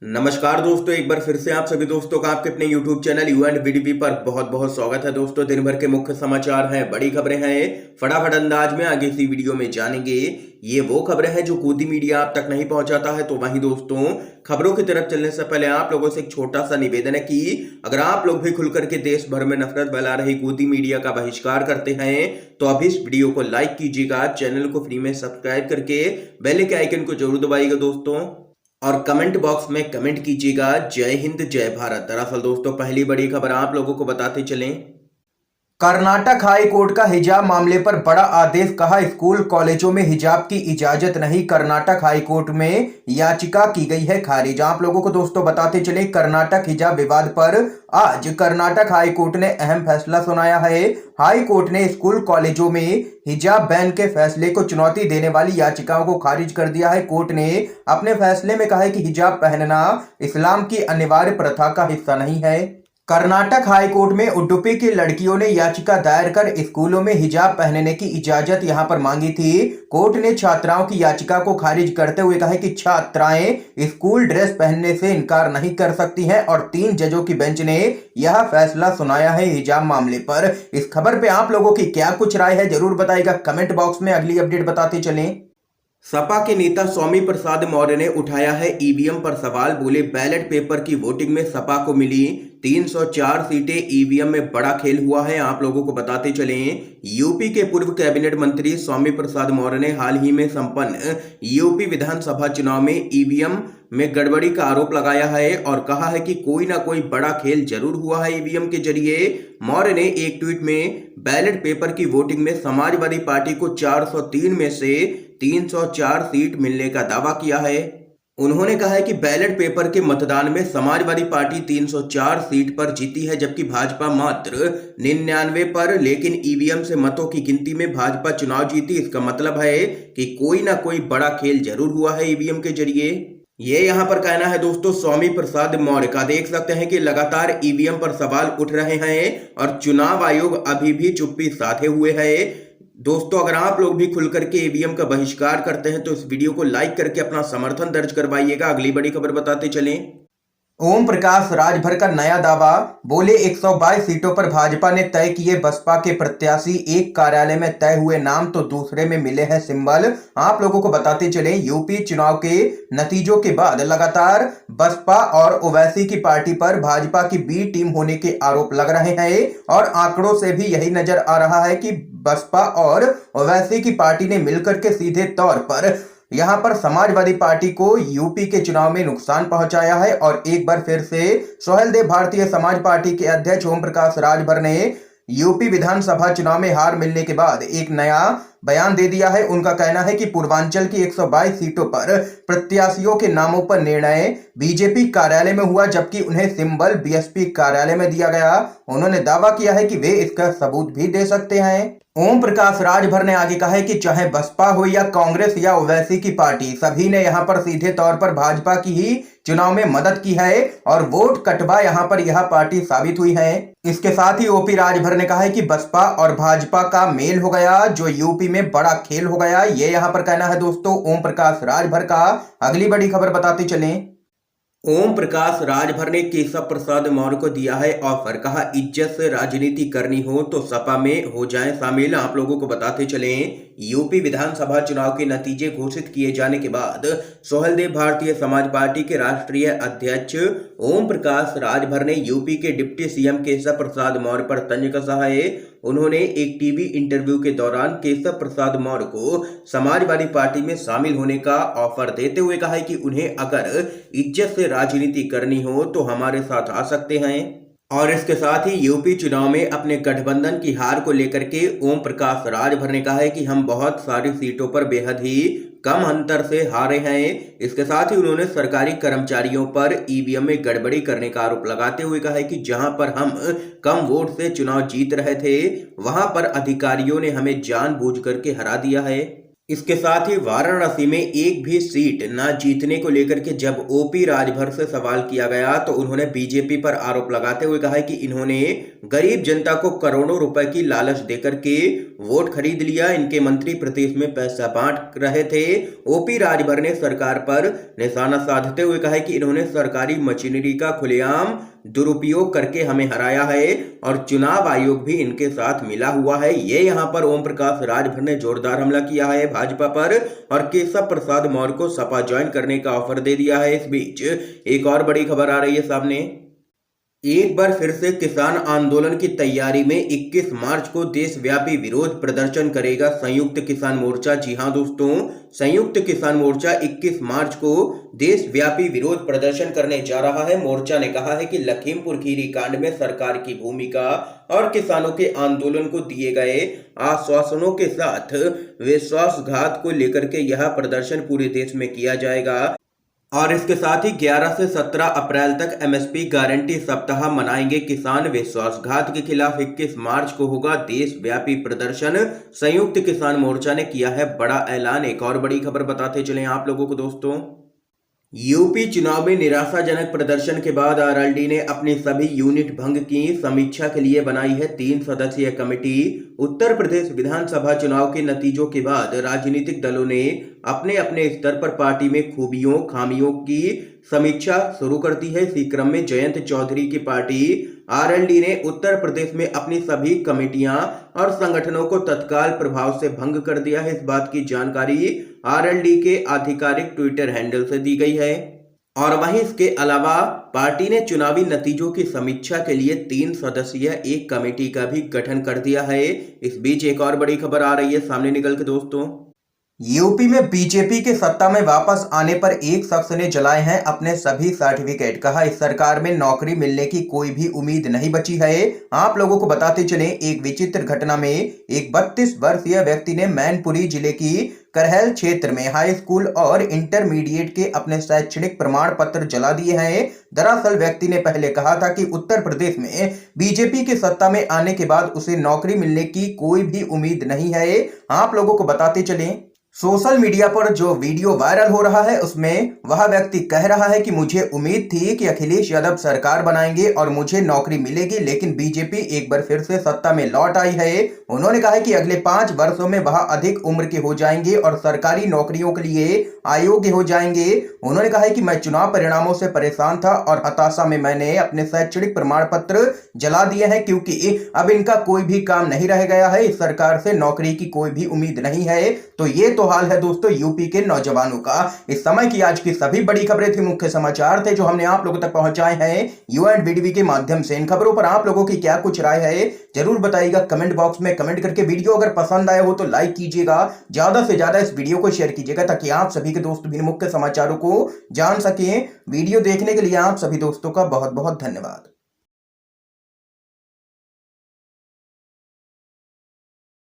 नमस्कार दोस्तों, एक बार फिर से आप सभी दोस्तों का आपके अपने YouTube channel you and VDP पर बहुत बहुत स्वागत है। दोस्तों, दिन भर के मुख्य समाचार हैं, बड़ी खबरें हैं, फटाफट अंदाज में आगे इसी वीडियो में जानेंगे। ये वो खबरें हैं जो कूदी मीडिया आप तक नहीं पहुंचाता है। तो वहीं दोस्तों, खबरों की तरफ चलने से पहले आप लोगों से एक छोटा सा निवेदन है कि अगर आप लोग भी खुल करके देश भर में नफरत फैला रही कूदी मीडिया का बहिष्कार करते हैं तो अभी इस वीडियो को लाइक कीजिएगा, चैनल को फ्री में सब्सक्राइब करके बेल के आइकन को जरूर दबाइएगा दोस्तों, और कमेंट बॉक्स में कमेंट कीजिएगा जय हिंद जय भारत। दरअसल दोस्तों, पहली बड़ी खबर आप लोगों को बताते चलें। कर्नाटक हाई कोर्ट का हिजाब मामले पर बड़ा आदेश, कहा स्कूल कॉलेजों में हिजाब की इजाजत नहीं। कर्नाटक हाई कोर्ट में याचिका की गई है खारिज। आप लोगों को दोस्तों बताते चले, कर्नाटक हिजाब विवाद पर आज कर्नाटक हाई कोर्ट ने अहम फैसला सुनाया है। हाई कोर्ट ने स्कूल कॉलेजों में हिजाब बैन के फैसले को चुनौती देने वाली याचिकाओं को खारिज कर दिया है। कोर्ट ने अपने फैसले में कहा है कि हिजाब पहनना इस्लाम की अनिवार्य प्रथा का हिस्सा नहीं है। कर्नाटक हाई कोर्ट में उडुपी की लड़कियों ने याचिका दायर कर स्कूलों में हिजाब पहनने की इजाजत यहां पर मांगी थी। कोर्ट ने छात्राओं की याचिका को खारिज करते हुए कहा कि छात्राएं स्कूल ड्रेस पहनने से इनकार नहीं कर सकती हैं और 3 जजों की बेंच ने यह फैसला सुनाया है हिजाब मामले पर। इस खबर पे आप लोगों की क्या कुछ राय है जरूर बताइएगा कमेंट बॉक्स में। अगली अपडेट बताते चलें। सपा के नेता स्वामी प्रसाद मौर्य ने उठाया है ईवीएम पर सवाल, बोले बैलेट पेपर की वोटिंग में सपा को मिली 304 सीटें, ईवीएम में बड़ा खेल हुआ है। आप लोगों को बताते चलें, यूपी के पूर्व कैबिनेट मंत्री स्वामी प्रसाद मौर्य ने हाल ही में संपन्न यूपी विधानसभा चुनाव में ईवीएम में गड़बड़ी का आरोप लगाया है और कहा है कि कोई ना कोई बड़ा खेल जरूर हुआ है ईवीएम के जरिए। मौर्य ने एक ट्वीट में बैलेट पेपर की वोटिंग में समाजवादी पार्टी को 403 में से 304 सीट मिलने का दावा किया है। उन्होंने कहा है कि बैलेट पेपर के मतदान में समाजवादी पार्टी 304 सीट पर जीती है जबकि भाजपा मात्र 99 पर, लेकिन ईवीएम से मतों की गिनती में भाजपा चुनाव जीती। इसका मतलब है कि कोई ना कोई बड़ा खेल जरूर हुआ है ईवीएम के जरिए। ये यहाँ पर कहना है दोस्तों स्वामी प्रसाद मौर्य का। देख सकते हैं कि लगातार ईवीएम पर सवाल उठ रहे हैं और चुनाव आयोग अभी भी चुप्पी साधे हुए है। दोस्तों, अगर आप लोग भी खुल करके ईवीएम का बहिष्कार करते हैं तो इस वीडियो को लाइक करके अपना समर्थन दर्ज करवाइएगा। अगली बड़ी खबर बताते चलें। ओम प्रकाश राजभर का नया दावा, बोले 122 सीटों पर भाजपा ने तय किए बसपा के प्रत्याशी, एक कार्यालय में तय हुए नाम तो दूसरे में मिले हैं सिंबल। आप लोगों को बताते चले, यूपी चुनाव के नतीजों के बाद लगातार बसपा और ओवैसी की पार्टी पर भाजपा की बी टीम होने के आरोप लग रहे हैं और आंकड़ों से भी यही नजर आ रहा है कि बसपा और ओवैसी की पार्टी ने मिलकर के सीधे तौर पर यहां पर समाजवादी पार्टी को यूपी के चुनाव में नुकसान पहुंचाया है। और एक बार फिर से सोहेलदेव भारतीय समाज पार्टी के अध्यक्ष ओम प्रकाश राजभर ने यूपी विधानसभा चुनाव में हार मिलने के बाद एक नया बयान दे दिया है। उनका कहना है कि पूर्वांचल की 122 सीटों पर प्रत्याशियों के नामों पर निर्णय बीजेपी कार्यालय में हुआ जबकि उन्हें सिंबल बीएसपी कार्यालय में दिया गया। उन्होंने दावा किया है कि वे इसका सबूत भी दे सकते हैं। ओम प्रकाश राजभर ने आगे कहा है कि चाहे बसपा हो या कांग्रेस या ओवैसी की पार्टी, सभी ने यहां पर सीधे तौर पर भाजपा की ही चुनाव में मदद की है और वोट कटवा यहां पर यह पार्टी साबित हुई है। इसके साथ ही ओपी राजभर ने कहा है कि बसपा और भाजपा का मेल हो गया, जो यूपी में बड़ा खेल हो गया। ये यहां पर कहना है दोस्तों ओम प्रकाश राजभर का। अगली बड़ी खबर बताते चलें। ओम प्रकाश राजभर ने केशव प्रसाद मौर्य को दिया है ऑफर, कहा इज्जत से राजनीति करनी हो तो सपा में हो जाएं शामिल। आप लोगों को बताते चलें, यूपी विधानसभा चुनाव के नतीजे घोषित किए जाने के बाद सोहेलदेव भारतीय समाज पार्टी के राष्ट्रीय अध्यक्ष ओम प्रकाश राजभर ने यूपी के डिप्टी सीएम केशव प्रसाद मौर्य पर तंज कसा है। उन्होंने एक टीवी इंटरव्यू के दौरान केशव प्रसाद मौर्य को समाजवादी पार्टी में शामिल होने का ऑफर देते हुए कहा है कि उन्हें अगर इज्जत से राजनीति करनी हो तो हमारे साथ आ सकते हैं। और इसके साथ ही यूपी चुनाव में अपने गठबंधन की हार को लेकर के ओम प्रकाश राजभर ने कहा है कि हम बहुत सारी सीटों पर बेहद ही कम अंतर से हारे हैं। इसके साथ ही उन्होंने सरकारी कर्मचारियों पर ईवीएम में गड़बड़ी करने का आरोप लगाते हुए कहा है कि जहां पर हम कम वोट से चुनाव जीत रहे थे वहां पर अधिकारियों ने हमें जानबूझ करके हरा दिया है। इसके साथ ही वाराणसी में एक भी सीट न जीतने को लेकर के जब ओपी राजभर से सवाल किया गया तो उन्होंने बीजेपी पर आरोप लगाते हुए कहा है कि इन्होंने गरीब जनता को करोड़ों रुपए की लालच देकर के वोट खरीद लिया। इनके मंत्री प्रदेश में पैसा बांट रहे थे। ओपी राजभर ने सरकार पर निशाना साधते हुए कहा है कि इन्होंने सरकारी मशीनरी का खुलेआम दुरुपयोग करके हमें हराया है और चुनाव आयोग भी इनके साथ मिला हुआ है। ये यहाँ पर ओम प्रकाश राजभर ने जोरदार हमला किया है भाजपा पर और केशव प्रसाद मौर्य को सपा ज्वाइन करने का ऑफर दे दिया है। इस बीच एक और बड़ी खबर आ रही है सामने। एक बार फिर से किसान आंदोलन की तैयारी में 21 मार्च को देशव्यापी विरोध प्रदर्शन करेगा संयुक्त किसान मोर्चा। जी हां दोस्तों, संयुक्त किसान मोर्चा 21 मार्च को देशव्यापी विरोध प्रदर्शन करने जा रहा है। मोर्चा ने कहा है कि लखीमपुर खीरी कांड में सरकार की भूमिका और किसानों के आंदोलन को दिए गए आश्वासनों के साथ विश्वासघात को लेकर के यह प्रदर्शन पूरे देश में किया जाएगा और इसके साथ ही 11 से 17 अप्रैल तक एमएसपी गारंटी सप्ताह मनाएंगे किसान। विश्वासघात के खिलाफ 21 मार्च को होगा देशव्यापी प्रदर्शन। संयुक्त किसान मोर्चा ने किया है बड़ा ऐलान। एक और बड़ी खबर बताते चलें आप लोगों को दोस्तों। यूपी चुनाव में निराशाजनक प्रदर्शन के बाद आरएलडी ने अपनी सभी यूनिट भंग की समीक्षा के लिए बनाई है 3 सदस्यीय कमेटी। उत्तर प्रदेश विधानसभा चुनाव के नतीजों के बाद राजनीतिक दलों ने अपने अपने स्तर पर पार्टी में खूबियों खामियों की समीक्षा शुरू कर दी है। इसी क्रम में जयंत चौधरी की पार्टी आरएलडी ने उत्तर प्रदेश में अपनी सभी कमेटियां और संगठनों को तत्काल प्रभाव से भंग कर दिया है। इस बात की जानकारी आरएलडी के आधिकारिक ट्विटर हैंडल से दी गई है और वहीं इसके अलावा पार्टी ने चुनावी नतीजों की समीक्षा के लिए 3 सदस्यीय एक कमेटी का भी गठन कर दिया है। इस बीच एक और बड़ी खबर आ रही है सामने निकल के दोस्तों। यूपी में बीजेपी के सत्ता में वापस आने पर एक शख्स ने जलाए हैं अपने सभी सर्टिफिकेट। कहा इस सरकार में नौकरी मिलने की कोई भी उम्मीद नहीं बची है। आप लोगों को बताते चले एक विचित्र घटना में एक 32 वर्षीय व्यक्ति ने मैनपुरी जिले की करहल क्षेत्र में हाई स्कूल और इंटरमीडिएट के अपने शैक्षणिक प्रमाण पत्र जला दिए हैं। दरअसल व्यक्ति ने पहले कहा था कि उत्तर प्रदेश में बीजेपी के सत्ता में आने के बाद उसे नौकरी मिलने की कोई भी उम्मीद नहीं है। आप लोगों को बताते चलें सोशल मीडिया पर जो वीडियो वायरल हो रहा है उसमें वह व्यक्ति कह रहा है कि मुझे उम्मीद थी कि अखिलेश यादव सरकार बनाएंगे और मुझे नौकरी मिलेगी, लेकिन बीजेपी एक बार फिर से सत्ता में लौट आई है। उन्होंने कहा है कि अगले 5 वर्षों में वह अधिक उम्र के हो जाएंगे और सरकारी नौकरियों के लिए अयोग्य हो जाएंगे। उन्होंने कहा है कि मैं चुनाव परिणामों से परेशान था और हताशा में मैंने अपने शैक्षणिक प्रमाण पत्र जला दिए हैं क्योंकि अब इनका कोई भी काम नहीं रह गया है। इस सरकार से नौकरी की कोई भी उम्मीद नहीं है। तो ये तो हाल है दोस्तों यूपी के नौजवानों का। इस समय की आज की सभी बड़ी खबरें थी, मुख्य समाचार थे जो हमने आप लोगों तक पहुंचाए हैं UNVDB के माध्यम से। इन खबरों पर आप लोगों की क्या कुछ राय है जरूर बताइएगा कमेंट बॉक्स में कमेंट करके। वीडियो अगर पसंद आया हो तो लाइक कीजिएगा, ज्यादा से ज्यादा इस वीडियो को शेयर कीजिएगा ताकि आप सभी के दोस्त भी मुख्य समाचारों को जान सकें। वीडियो देखने के लिए आप सभी दोस्तों का बहुत बहुत धन्यवाद।